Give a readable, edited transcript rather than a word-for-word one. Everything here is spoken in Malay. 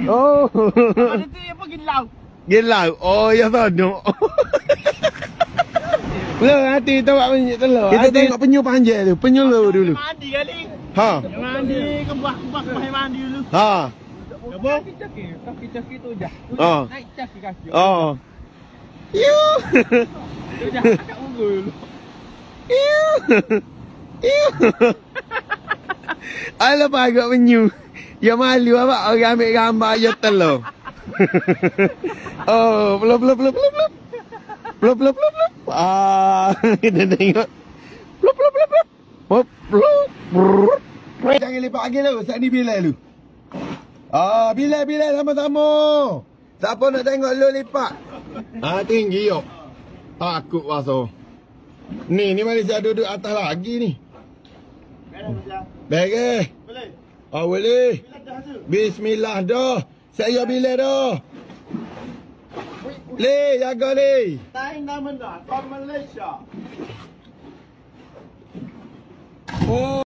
Oh. Ada tu yang pergi lau. Gelau. Oh, ya todok. Belum hati tengok penyu telur. Kita tengok penyu panjang tu. Penyu lu dulu. Mandi kali. Ha. Yang mandi kebah-kebah mandi dulu. Ha. Apa? Kaki tu dah. Oh. Naik kaki. Oh. Yu. Tu dah kat unggul. Yu. Yu. Ala pagak penyu. Ya malu apa orang ambil gambar je telur. Oh, blop. Ah, kita tengok. Blop. Jangan lepak lagi lu. Saat ni bila lu? Ah, bila sama-sama. Siapa nak tengok lu lepak? Ah, tinggi yo. Takut rasa. Ni Malaysia duduk atas lagi ni. Baik. Boleh. Ah, boleh. Bismillah dah. Saya bila dah. Le, jaga le. Time nama dah. From Malaysia. Oh.